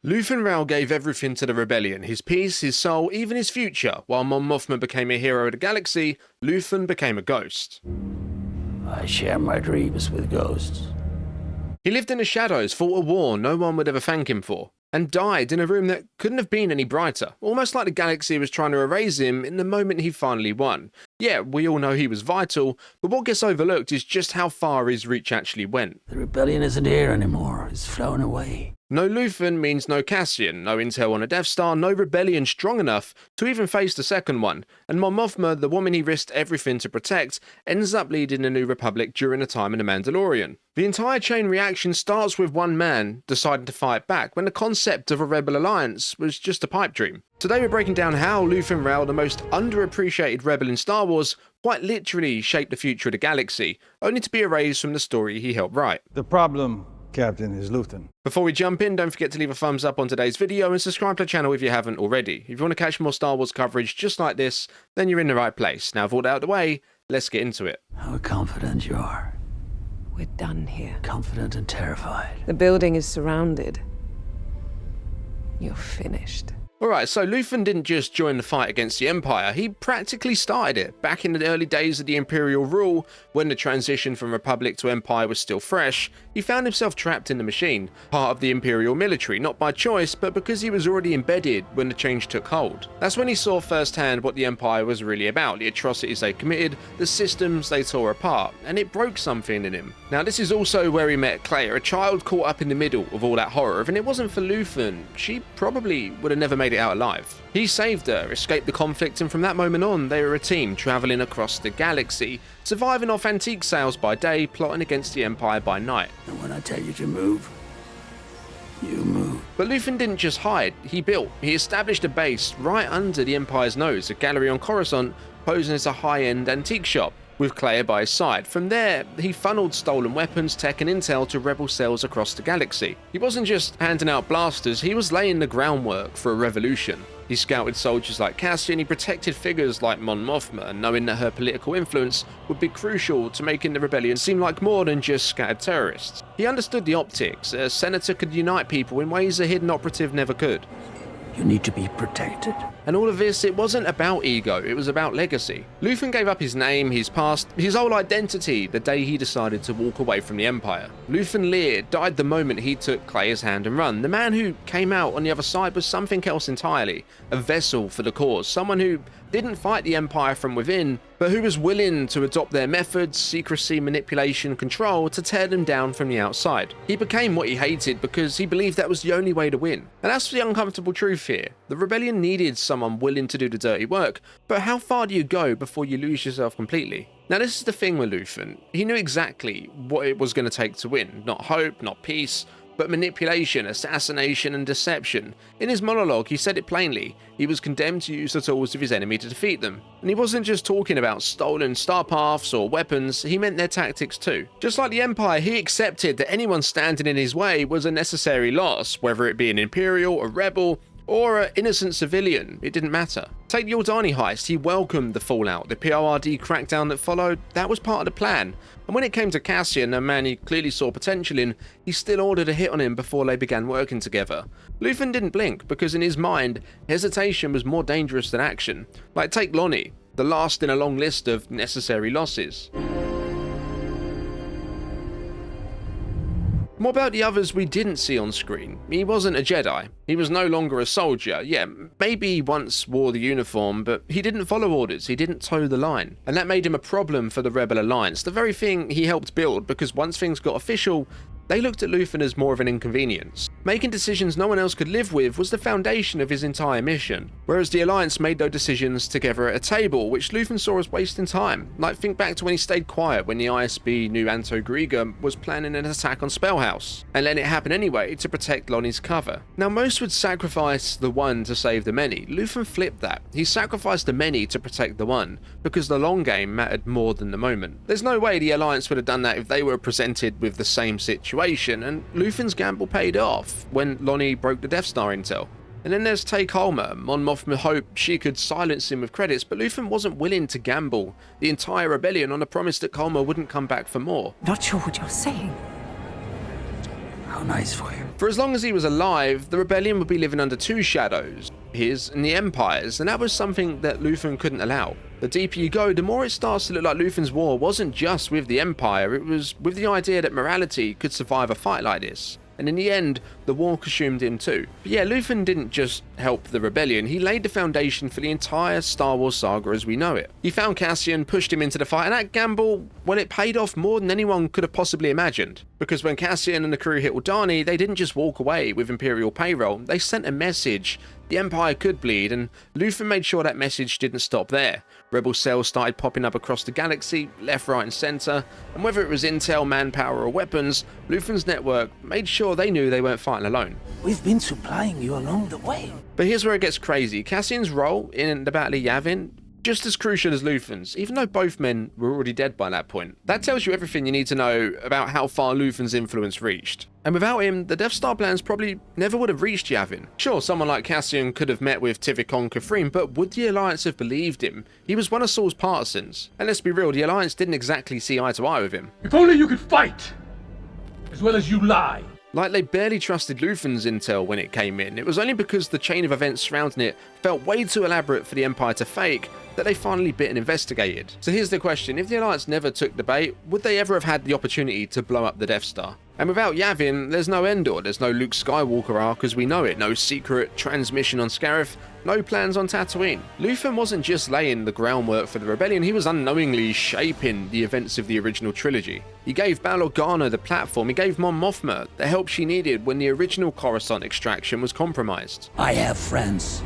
Luthen Rael gave everything to the rebellion, his peace, his soul, even his future. While Mon Mothma became a hero of the galaxy, Luthen became a ghost. I share my dreams with ghosts. He lived in the shadows, fought a war no one would ever thank him for, and died in a room that couldn't have been any brighter, almost like the galaxy was trying to erase him in the moment he finally won. Yeah, we all know he was vital, but what gets overlooked is just how far his reach actually went. The rebellion isn't here anymore. It's flown away. No Luthen means no Cassian, no intel on a Death Star, no rebellion strong enough to even face the second one, and Mon Mothma, the woman he risked everything to protect, ends up leading the New Republic during the time in the Mandalorian. The entire chain reaction starts with one man deciding to fight back when the concept of a rebel alliance was just a pipe dream. Today we're breaking down how Luthen Rael, the most underappreciated rebel in Star Wars, quite literally shaped the future of the galaxy, only to be erased from the story he helped write. The problem, Captain, is Luthen. Before we jump in, don't forget to leave a thumbs up on today's video and subscribe to the channel if you haven't already. If you want to catch more Star Wars coverage just like this, then you're in the right place. Now with all that out of the way, let's get into it. How confident you are. We're done here. Confident and terrified. The building is surrounded. You're finished. Alright, so Luthen didn't just join the fight against the Empire, he practically started it, back in the early days of the Imperial rule, when the transition from Republic to Empire was still fresh. He found himself trapped in the machine, part of the Imperial military, not by choice, but because he was already embedded when the change took hold. That's when he saw firsthand what the Empire was really about, the atrocities they committed, the systems they tore apart, and it broke something in him. Now this is also where he met Claire, a child caught up in the middle of all that horror, and it wasn't for Luthen, she probably would have never made it out alive. He saved her, escaped the conflict, and from that moment on, they were a team travelling across the galaxy, surviving off antique sales by day, plotting against the Empire by night. And when I tell you to move, you move. But Luthen didn't just hide, he built. He established a base right under the Empire's nose, a gallery on Coruscant, posing as a high-end antique shop, with Claire by his side. From there, he funneled stolen weapons, tech and intel to rebel cells across the galaxy. He wasn't just handing out blasters, he was laying the groundwork for a revolution. He scouted soldiers like Cassian, he protected figures like Mon Mothma, knowing that her political influence would be crucial to making the rebellion seem like more than just scattered terrorists. He understood the optics. A senator could unite people in ways a hidden operative never could. You need to be protected. And all of this, it wasn't about ego, it was about legacy. Luthen gave up his name, his past, his whole identity the day he decided to walk away from the Empire. Luthen Rael died the moment he took Claire's hand and run. The man who came out on the other side was something else entirely, a vessel for the cause, someone who didn't fight the Empire from within, but who was willing to adopt their methods, secrecy, manipulation, control to tear them down from the outside. He became what he hated because he believed that was the only way to win. And that's the uncomfortable truth here. The rebellion needed someone willing to do the dirty work, but how far do you go before you lose yourself completely? Now this is the thing with Luthen. He knew exactly what it was going to take to win. Not hope, not peace, but manipulation, assassination, and deception. In his monologue, he said it plainly. He was condemned to use the tools of his enemy to defeat them. And he wasn't just talking about stolen star paths or weapons, he meant their tactics too. Just like the Empire, he accepted that anyone standing in his way was a necessary loss, whether it be an Imperial, a rebel, or an innocent civilian, it didn't matter. Take the Aldani heist, he welcomed the fallout, the PORD crackdown that followed, that was part of the plan. And when it came to Cassian, a man he clearly saw potential in, he still ordered a hit on him before they began working together. Luthen didn't blink, because in his mind, hesitation was more dangerous than action. Like take Lonnie, the last in a long list of necessary losses. What about the others we didn't see on screen? He wasn't a Jedi. He was no longer a soldier. Yeah, maybe he once wore the uniform, but he didn't follow orders. He didn't toe the line. And that made him a problem for the Rebel Alliance, the very thing he helped build, because once things got official, they looked at Luthen as more of an inconvenience. Making decisions no one else could live with was the foundation of his entire mission, whereas the Alliance made those decisions together at a table, which Luthen saw as wasting time. Like think back to when he stayed quiet when the ISB knew Anto Griga was planning an attack on Spellhouse, and let it happen anyway to protect Lonnie's cover. Now most would sacrifice the one to save the many. Luthen flipped that. He sacrificed the many to protect the one, because the long game mattered more than the moment. There's no way the Alliance would have done that if they were presented with the same situation. And Luthen's gamble paid off when Lonnie broke the Death Star intel. And then there's Tay Kolma. Mon Mothma hoped she could silence him with credits, but Luthen wasn't willing to gamble the entire rebellion on the promise that Kolma wouldn't come back for more. Not sure what you're saying. How nice for you. For as long as he was alive, the rebellion would be living under two shadows, his and the Empire's, and that was something that Luthen couldn't allow. The deeper you go, the more it starts to look like Luthen's war wasn't just with the Empire, it was with the idea that morality could survive a fight like this. And in the end, the war consumed him too. But yeah, Luthen didn't just help the rebellion, he laid the foundation for the entire Star Wars saga as we know it. He found Cassian, pushed him into the fight, and that gamble, well, it paid off more than anyone could have possibly imagined. Because when Cassian and the crew hit Aldhani, they didn't just walk away with Imperial payroll, they sent a message. The Empire could bleed, and Luthen made sure that message didn't stop there. Rebel cells started popping up across the galaxy, left, right and centre, and whether it was intel, manpower or weapons, Luthen's network made sure they knew they weren't fighting alone. We've been supplying you along the way. But here's where it gets crazy. Cassian's role in the Battle of Yavin, just as crucial as Luthen's, even though both men were already dead by that point. That tells you everything you need to know about how far Luthen's influence reached. And without him, the Death Star plans probably never would have reached Yavin. Sure, someone like Cassian could have met with Tivik on Kafrene, but would the Alliance have believed him? He was one of Saul's partisans. And let's be real, the Alliance didn't exactly see eye to eye with him. If only you could fight, as well as you lie. Like, they barely trusted Luthen's intel when it came in. It was only because the chain of events surrounding it felt way too elaborate for the Empire to fake that they finally bit and investigated. So here's the question, if the Alliance never took the bait, would they ever have had the opportunity to blow up the Death Star? And without Yavin, there's no Andor, there's no Luke Skywalker arc as we know it, no secret transmission on Scarif, no plans on Tatooine. Luthen wasn't just laying the groundwork for the rebellion, he was unknowingly shaping the events of the original trilogy. He gave Bail Organa the platform, he gave Mon Mothma the help she needed when the original Coruscant extraction was compromised. I have friends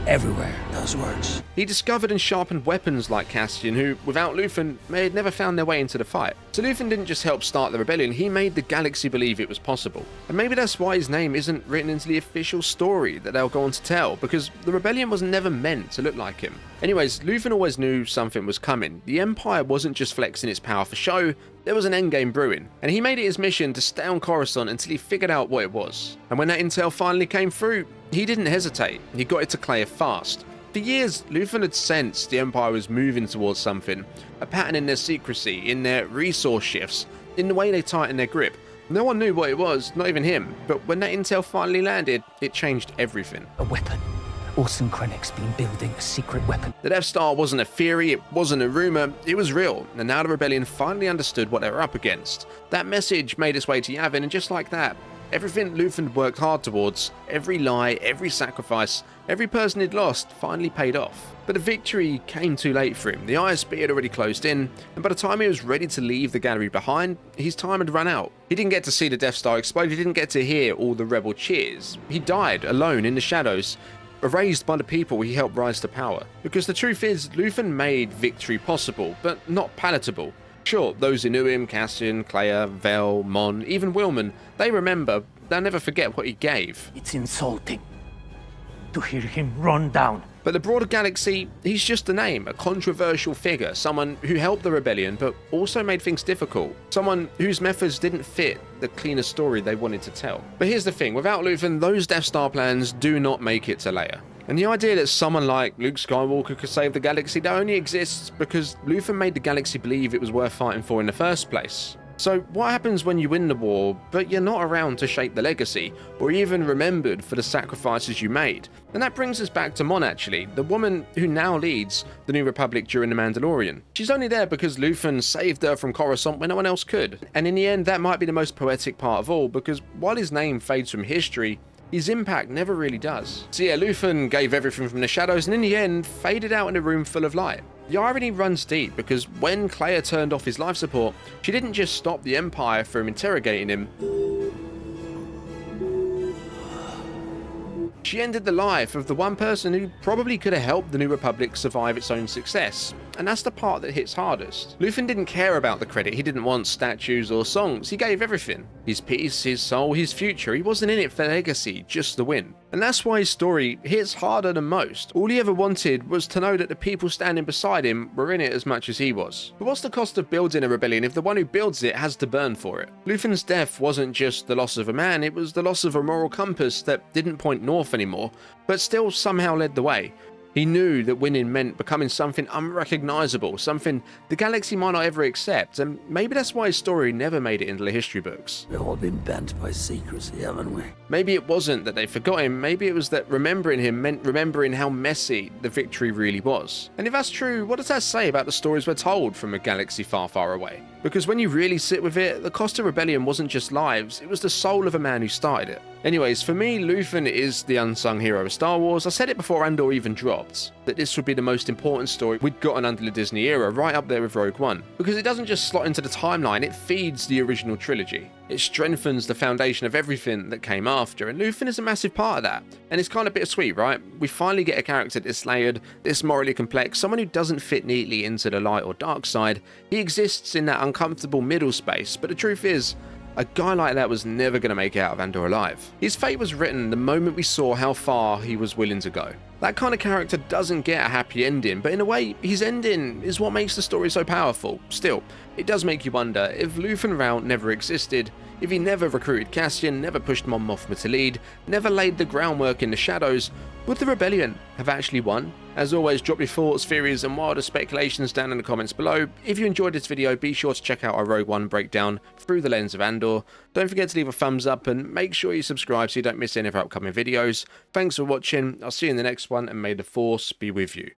everywhere, those words. He discovered and sharpened weapons like Cassian, who, without Luthen, may have never found their way into the fight. So Luthen didn't just help start the rebellion, he made the galaxy believe it was possible. And maybe that's why his name isn't written into the official story that they'll go on to tell, because the rebellion was never meant to look like him. Anyways, Luthen always knew something was coming. The Empire wasn't just flexing its power for show, there was an endgame brewing, and he made it his mission to stay on Coruscant until he figured out what it was. And when that intel finally came through, he didn't hesitate, he got it to Claire fast. For years, Luthen had sensed the Empire was moving towards something, a pattern in their secrecy, in their resource shifts, in the way they tightened their grip. No one knew what it was, not even him, but when that intel finally landed, it changed everything. A weapon. Orson Krennic's been building a secret weapon. The Death Star wasn't a theory, it wasn't a rumor, it was real, and now the rebellion finally understood what they were up against. That message made its way to Yavin, and just like that, everything Luthen worked hard towards, every lie, every sacrifice, every person he'd lost finally paid off. But the victory came too late for him. The ISB had already closed in, and by the time he was ready to leave the gallery behind, his time had run out. He didn't get to see the Death Star explode, he didn't get to hear all the rebel cheers. He died alone in the shadows, erased by the people he helped rise to power. Because the truth is, Luthen made victory possible, but not palatable. Sure, those who knew him, Cassian, Claire, Vel, Mon, even Wilman, they remember, they'll never forget what he gave. It's insulting to hear him run down. But the broader galaxy, he's just a name, a controversial figure, someone who helped the rebellion but also made things difficult, someone whose methods didn't fit the cleaner story they wanted to tell. But here's the thing, without Luthen, those Death Star plans do not make it to Leia. And the idea that someone like Luke Skywalker could save the galaxy, that only exists because Luthen made the galaxy believe it was worth fighting for in the first place. So what happens when you win the war, but you're not around to shape the legacy, or even remembered for the sacrifices you made? And that brings us back to Mon actually, the woman who now leads the New Republic during the Mandalorian. She's only there because Luthen saved her from Coruscant when no one else could. And in the end, that might be the most poetic part of all, because while his name fades from history, his impact never really does. So yeah, Luthen gave everything from the shadows and in the end faded out in a room full of light. The irony runs deep because when Claire turned off his life support, she didn't just stop the Empire from interrogating him. She ended the life of the one person who probably could have helped the New Republic survive its own success. And that's the part that hits hardest. Luthen didn't care about the credit, he didn't want statues or songs, he gave everything. His peace, his soul, his future, he wasn't in it for legacy, just the win. And that's why his story hits harder than most. All he ever wanted was to know that the people standing beside him were in it as much as he was. But what's the cost of building a rebellion if the one who builds it has to burn for it? Luthen's death wasn't just the loss of a man, it was the loss of a moral compass that didn't point north anymore, but still somehow led the way. He knew that winning meant becoming something unrecognizable, something the galaxy might not ever accept, and maybe that's why his story never made it into the history books. We've all been bent by secrecy, haven't we? Maybe it wasn't that they forgot him, maybe it was that remembering him meant remembering how messy the victory really was. And if that's true, what does that say about the stories we're told from a galaxy far, far away? Because when you really sit with it, the cost of rebellion wasn't just lives, it was the soul of a man who started it. Anyways, for me, Luthen is the unsung hero of Star Wars. I said it before Andor even dropped, that this would be the most important story we'd gotten under the Disney era, right up there with Rogue One. Because it doesn't just slot into the timeline, it feeds the original trilogy. It strengthens the foundation of everything that came after, and Luthen is a massive part of that. And it's kind of bittersweet, right? We finally get a character this layered, this morally complex, someone who doesn't fit neatly into the light or dark side. He exists in that uncomfortable middle space, but the truth is, a guy like that was never going to make it out of Andor alive. His fate was written the moment we saw how far he was willing to go. That kind of character doesn't get a happy ending, but in a way, his ending is what makes the story so powerful. Still, it does make you wonder, if Luthen Rael never existed, if he never recruited Cassian, never pushed Mon Mothma to lead, never laid the groundwork in the shadows, would the rebellion have actually won? As always, drop your thoughts, theories and wilder speculations down in the comments below. If you enjoyed this video, be sure to check out our Rogue One breakdown through the lens of Andor. Don't forget to leave a thumbs up and make sure you subscribe so you don't miss any of our upcoming videos. Thanks for watching, I'll see you in the next one, and may the Force be with you.